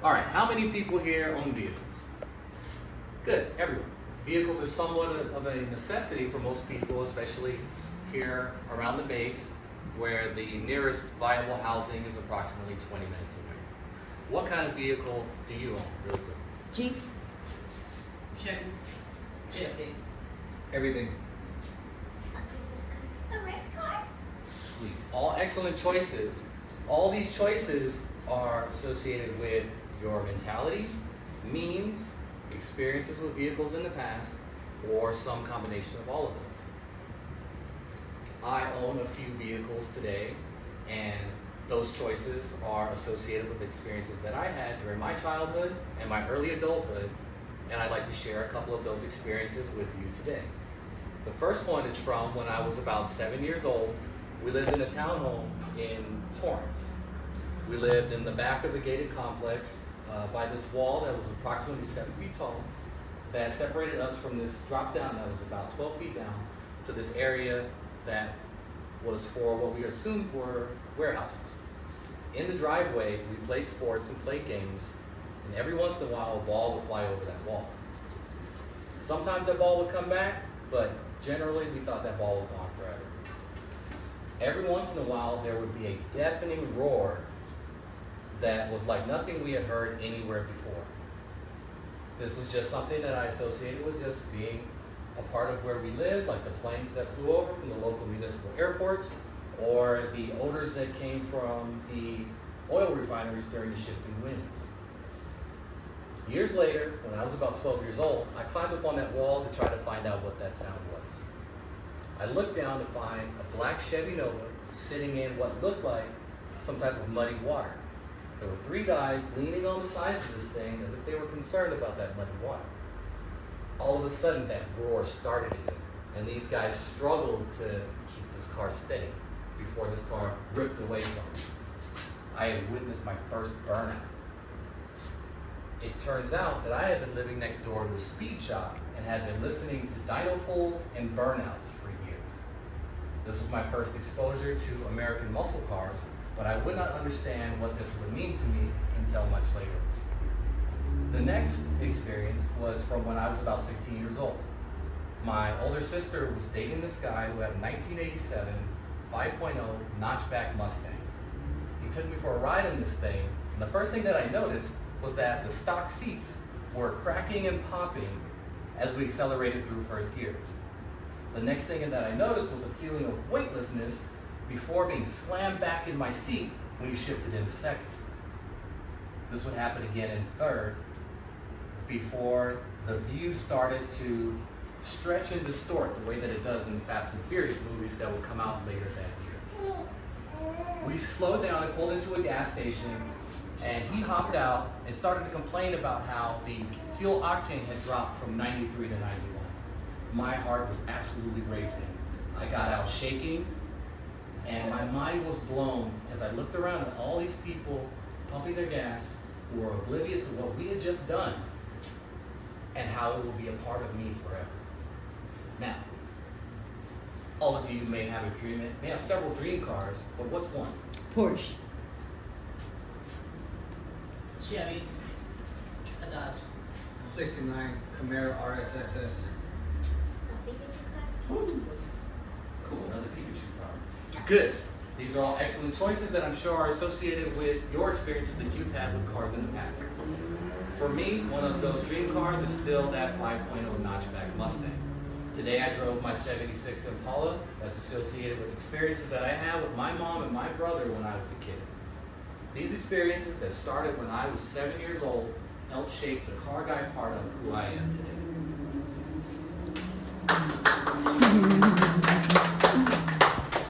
All right, how many people here own vehicles? Good, everyone. Vehicles are somewhat of a necessity for most people, especially here around the base, where the nearest viable housing is approximately 20 minutes away. What kind of vehicle do you own, really quick? Jeep. Chevy. GLT. Everything. A princess car. A red car. Sweet. All excellent choices. All these choices are associated with your mentality, means, experiences with vehicles in the past, or some combination of all of those. I own a few vehicles today, and those choices are associated with experiences that I had during my childhood and my early adulthood, and I'd like to share a couple of those experiences with you today. The first one is from when I was about 7 years old. We lived in a townhome in Torrance. We lived in the back of a gated complex by this wall that was approximately 7 feet tall that separated us from this drop down that was about 12 feet down to this area that was for what we assumed were warehouses. In the driveway, we played sports and played games, and every once in a while a ball would fly over that wall. Sometimes that ball would come back, but generally we thought that ball was gone forever. Every once in a while there would be a deafening roar that was like nothing we had heard anywhere before. This was just something that I associated with just being a part of where we lived, like the planes that flew over from the local municipal airports, or the odors that came from the oil refineries during the shifting winds. Years later, when I was about 12 years old, I climbed up on that wall to try to find out what that sound was. I looked down to find a black Chevy Nova sitting in what looked like some type of muddy water. There were 3 guys leaning on the sides of this thing as if they were concerned about that muddy water. All of a sudden, that roar started again, and these guys struggled to keep this car steady before this car ripped away from me. I had witnessed my first burnout. It turns out that I had been living next door to a speed shop and had been listening to dyno pulls and burnouts for years. This was my first exposure to American muscle cars, but I would not understand what this would mean to me until much later. The next experience was from when I was about 16 years old. My older sister was dating this guy who had a 1987 5.0 notchback Mustang. He took me for a ride in this thing, and the first thing that I noticed was that the stock seats were cracking and popping as we accelerated through first gear. The next thing that I noticed was a feeling of weightlessness before being slammed back in my seat when you shifted into second. This would happen again in third before the view started to stretch and distort the way that it does in the Fast and Furious movies that will come out later that year. We slowed down and pulled into a gas station, and he hopped out and started to complain about how the fuel octane had dropped from 93 to 91. My heart was absolutely racing. I got out shaking, and my mind was blown as I looked around at all these people pumping their gas who were oblivious to what we had just done and how it will be a part of me forever. Now, all of you may have a dream, may have several dream cars, but what's one? Porsche. Chevy. A Dodge. 69 Camaro RSSS. A Pikachu car. Cool, another Pikachu car. Good. These are all excellent choices that I'm sure are associated with your experiences that you've had with cars in the past. For me, one of those dream cars is still that 5.0 notchback Mustang. Today I drove my 76 Impala that's associated with experiences that I had with my mom and my brother when I was a kid. These experiences that started when I was 7 years old helped shape the car guy part of who I am today.